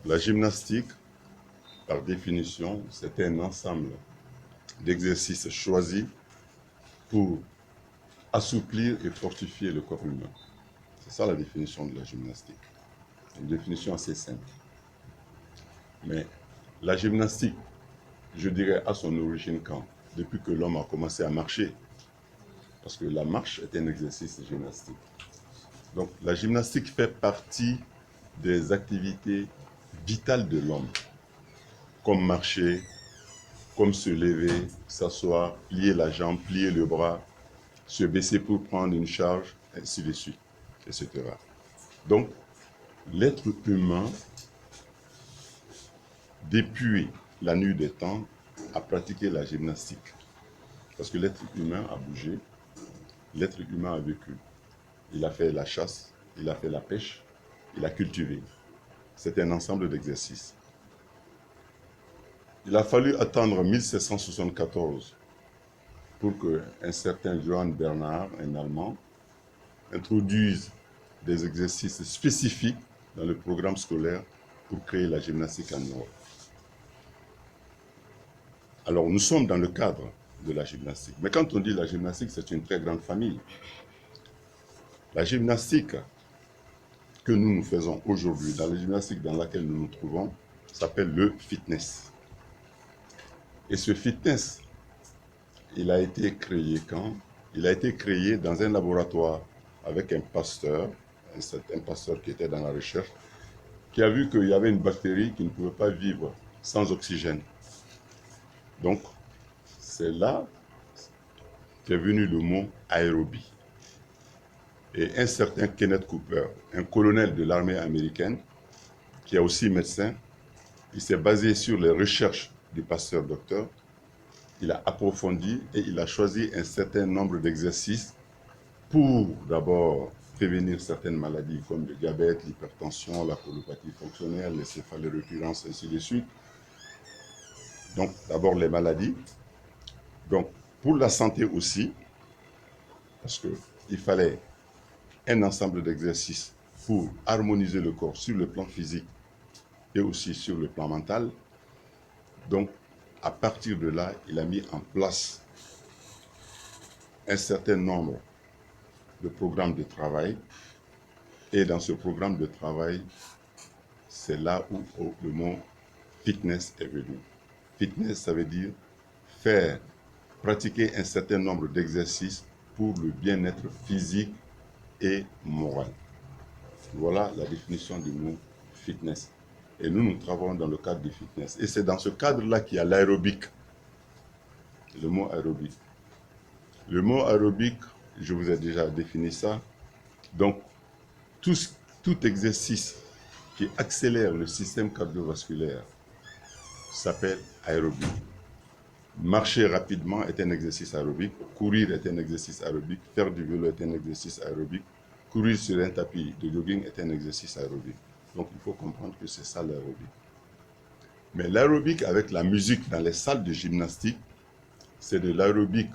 Donc la gymnastique, par définition, c'est un ensemble d'exercices choisis pour assouplir et fortifier le corps humain. C'est ça la définition de la gymnastique. Une définition assez simple. Mais la gymnastique, je dirais, à son origine quand? Depuis que l'homme a commencé à marcher. Parce que la marche est un exercice gymnastique. Donc la gymnastique fait partie des activités vitales de l'homme, comme marcher, comme se lever, s'asseoir, plier la jambe, plier le bras, se baisser pour prendre une charge, ainsi de suite, etc. Donc, l'être humain, depuis la nuit des temps, a pratiqué la gymnastique. Parce que l'être humain a bougé, l'être humain a vécu. Il a fait la chasse, il a fait la pêche, il a cultivé. C'est un ensemble d'exercices. Il a fallu attendre 1774 pour qu'un certain Johann Bernhard, un Allemand, introduise des exercices spécifiques dans le programme scolaire pour créer la gymnastique en Europe. Alors, nous sommes dans le cadre de la gymnastique. Mais quand on dit la gymnastique, c'est une très grande famille. La gymnastique que nous faisons aujourd'hui, dans la gymnastique dans laquelle nous nous trouvons, s'appelle le fitness. Et ce fitness, il a été créé quand? Il a été créé dans un laboratoire avec un pasteur qui était dans la recherche, qui a vu qu'il y avait une bactérie qui ne pouvait pas vivre sans oxygène. Donc, c'est là qu'est venu le mot aérobie. Et un certain Kenneth Cooper, un colonel de l'armée américaine, qui est aussi médecin, il s'est basé sur les recherches du pasteur docteur, il a approfondi et il a choisi un certain nombre d'exercices pour d'abord prévenir certaines maladies comme le diabète, l'hypertension, la colopathie fonctionnelle, les céphalées récurrences, ainsi de suite. Donc d'abord les maladies. Donc pour la santé aussi, parce qu'il fallait un ensemble d'exercices pour harmoniser le corps sur le plan physique et aussi sur le plan mental. Donc à partir de là, il a mis en place un certain nombre de programmes de travail. Et dans ce programme de travail, c'est là où le mot fitness est venu. Fitness, ça veut dire faire, pratiquer un certain nombre d'exercices pour le bien-être physique et moral. Voilà la définition du mot fitness. Et nous travaillons dans le cadre du fitness. Et c'est dans ce cadre-là qu'il y a l'aérobic. Le mot aérobic. Le mot aérobic, je vous ai déjà défini ça. Donc, tout exercice qui accélère le système cardiovasculaire s'appelle aérobie. Marcher rapidement est un exercice aérobique, courir est un exercice aérobique, faire du vélo est un exercice aérobique, courir sur un tapis de jogging est un exercice aérobique. Donc il faut comprendre que c'est ça l'aérobique. Mais l'aérobique avec la musique dans les salles de gymnastique, c'est de l'aérobique.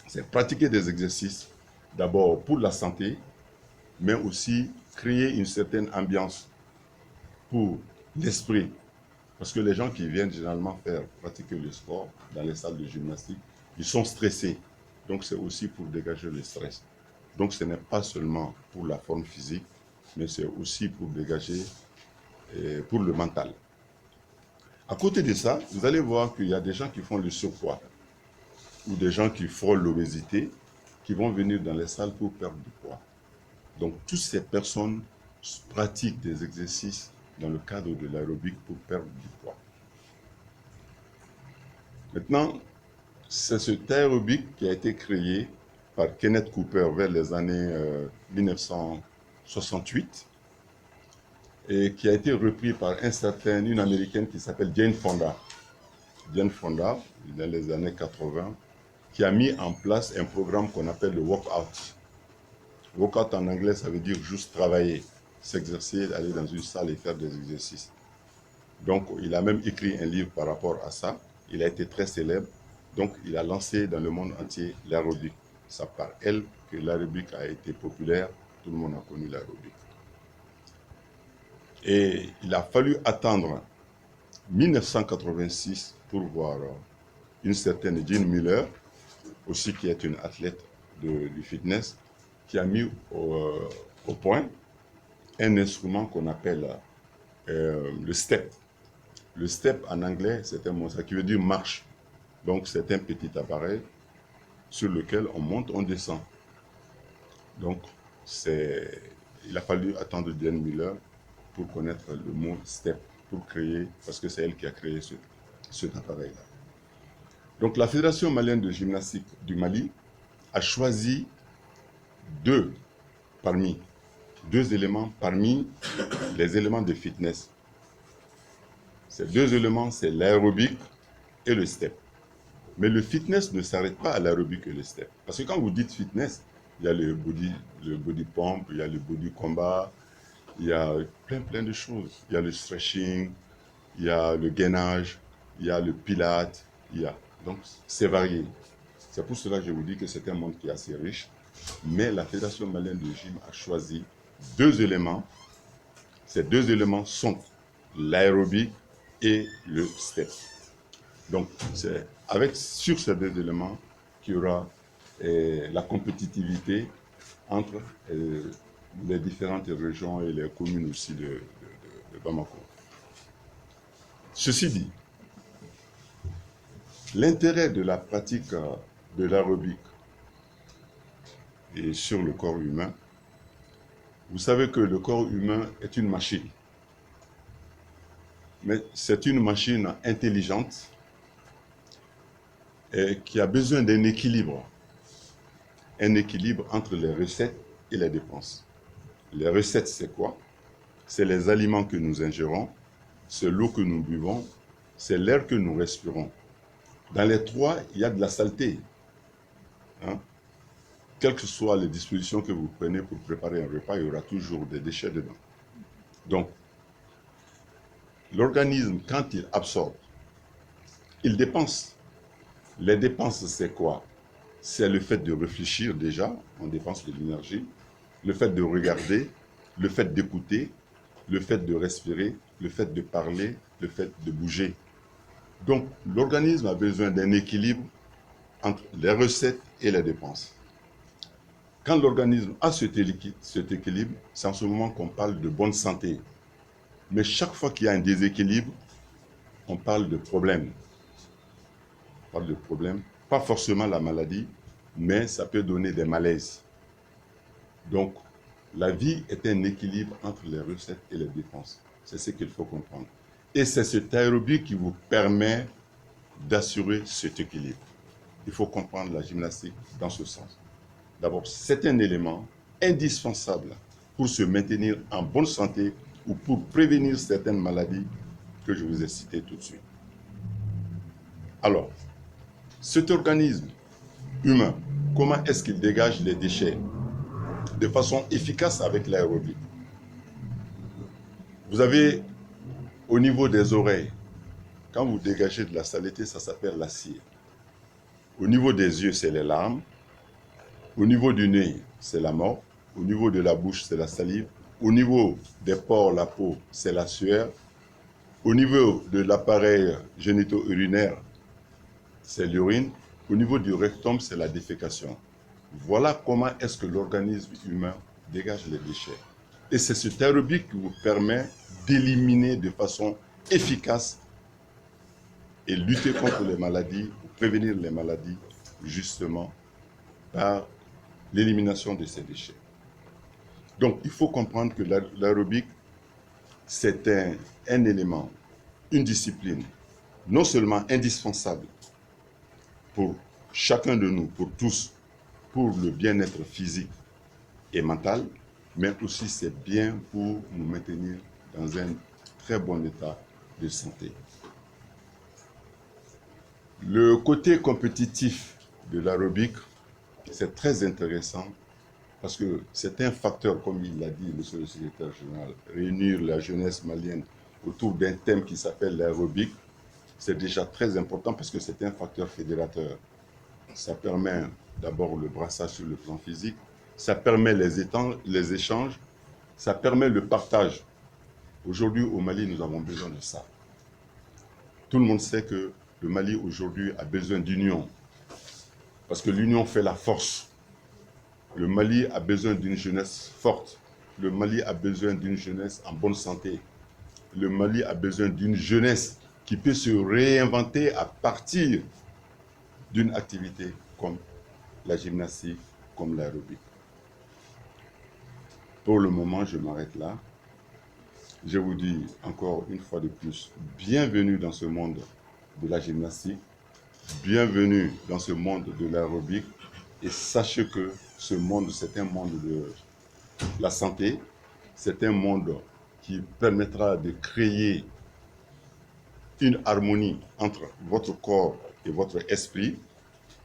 C'est pratiquer des exercices, d'abord pour la santé, mais aussi créer une certaine ambiance pour l'esprit. Parce que les gens qui viennent généralement faire pratiquer le sport dans les salles de gymnastique, ils sont stressés. Donc c'est aussi pour dégager le stress. Donc ce n'est pas seulement pour la forme physique, mais c'est aussi pour dégager, pour le mental. À côté de ça, vous allez voir qu'il y a des gens qui font le surpoids ou des gens qui frôlent l'obésité qui vont venir dans les salles pour perdre du poids. Donc toutes ces personnes pratiquent des exercices dans le cadre de l'aérobic pour perdre du poids. Maintenant, c'est cet aérobic qui a été créé par Kenneth Cooper vers les années 1968 et qui a été repris par une américaine qui s'appelle Jane Fonda. Jane Fonda, dans les années 80, qui a mis en place un programme qu'on appelle le workout. Workout en anglais, ça veut dire juste travailler, s'exercer, aller dans une salle et faire des exercices. Donc, il a même écrit un livre par rapport à ça. Il a été très célèbre. Donc, il a lancé dans le monde entier l'aérobic. C'est par elle que l'aérobic a été populaire. Tout le monde a connu l'aérobic. Et il a fallu attendre 1986 pour voir une certaine Jean Muller, aussi qui est une athlète du fitness, qui a mis au point un instrument qu'on appelle le step. Le step en anglais, c'est un mot, ça qui veut dire marche. Donc c'est un petit appareil sur lequel on monte, on descend. Donc il a fallu attendre Jane Miller pour connaître le mot step, pour créer, parce que c'est elle qui a créé cet appareil-là. Donc la Fédération malienne de gymnastique du Mali a choisi deux éléments parmi les éléments de fitness. Ces deux éléments, c'est l'aérobic et le step. Mais le fitness ne s'arrête pas à l'aérobic et le step. Parce que quand vous dites fitness, il y a le body pump, il y a le body combat, il y a plein de choses. Il y a le stretching, il y a le gainage, il y a le pilate, donc c'est varié. C'est pour cela que je vous dis que c'est un monde qui est assez riche. Mais la Fédération malienne de gym a choisi deux éléments. Ces deux éléments sont l'aérobic et le step. Donc, c'est sur ces deux éléments qu'il y aura la compétitivité entre les différentes régions et les communes aussi de Bamako. Ceci dit, l'intérêt de la pratique de l'aérobic et sur le corps humain, vous savez que le corps humain est une machine. Mais c'est une machine intelligente et qui a besoin d'un équilibre. Un équilibre entre les recettes et les dépenses. Les recettes, c'est quoi? C'est les aliments que nous ingérons, c'est l'eau que nous buvons, c'est l'air que nous respirons. Dans les trois, il y a de la saleté. Hein? Quelles que soient les dispositions que vous prenez pour préparer un repas, il y aura toujours des déchets dedans. Donc, l'organisme, quand il absorbe, il dépense. Les dépenses, c'est quoi? C'est le fait de réfléchir déjà, on dépense de l'énergie, le fait de regarder, le fait d'écouter, le fait de respirer, le fait de parler, le fait de bouger. Donc, l'organisme a besoin d'un équilibre entre les recettes et les dépenses. Quand l'organisme a cet équilibre, c'est en ce moment qu'on parle de bonne santé. Mais chaque fois qu'il y a un déséquilibre, on parle de problème. On parle de problème, pas forcément la maladie, mais ça peut donner des malaises. Donc, la vie est un équilibre entre les recettes et les dépenses. C'est ce qu'il faut comprendre. Et c'est cet aérobie qui vous permet d'assurer cet équilibre. Il faut comprendre la gymnastique dans ce sens. D'abord, c'est un élément indispensable pour se maintenir en bonne santé ou pour prévenir certaines maladies que je vous ai citées tout de suite. Alors, cet organisme humain, comment est-ce qu'il dégage les déchets de façon efficace avec l'aérobie? Vous avez au niveau des oreilles, quand vous dégagez de la saleté, ça s'appelle la cire. Au niveau des yeux, c'est les larmes. Au niveau du nez, c'est la mort. Au niveau de la bouche, c'est la salive. Au niveau des pores, la peau, c'est la sueur. Au niveau de l'appareil génito-urinaire, c'est l'urine. Au niveau du rectum, c'est la défécation. Voilà comment est-ce que l'organisme humain dégage les déchets. Et c'est cet aérobie qui vous permet d'éliminer de façon efficace et lutter contre les maladies, ou prévenir les maladies, justement, par l'élimination de ces déchets. Donc, il faut comprendre que l'aérobic, c'est un élément, une discipline, non seulement indispensable pour chacun de nous, pour tous, pour le bien-être physique et mental, mais aussi c'est bien pour nous maintenir dans un très bon état de santé. Le côté compétitif de l'aérobic, c'est très intéressant parce que c'est un facteur, comme il l'a dit, monsieur le secrétaire général, réunir la jeunesse malienne autour d'un thème qui s'appelle l'aérobic, c'est déjà très important parce que c'est un facteur fédérateur. Ça permet d'abord le brassage sur le plan physique, ça permet les échanges, ça permet le partage Aujourd'hui, au Mali, nous avons besoin de ça. Tout le monde sait que le Mali, aujourd'hui, a besoin d'union. Parce que l'union fait la force. Le Mali a besoin d'une jeunesse forte. Le Mali a besoin d'une jeunesse en bonne santé. Le Mali a besoin d'une jeunesse qui peut se réinventer à partir d'une activité comme la gymnastique, comme l'aérobic. Pour le moment, je m'arrête là. Je vous dis encore une fois de plus, bienvenue dans ce monde de la gymnastique, bienvenue dans ce monde de l'aérobic, et sachez que ce monde, c'est un monde de la santé, c'est un monde qui permettra de créer une harmonie entre votre corps et votre esprit,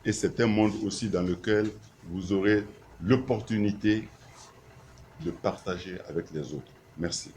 et c'est un monde aussi dans lequel vous aurez l'opportunité de partager avec les autres. Merci.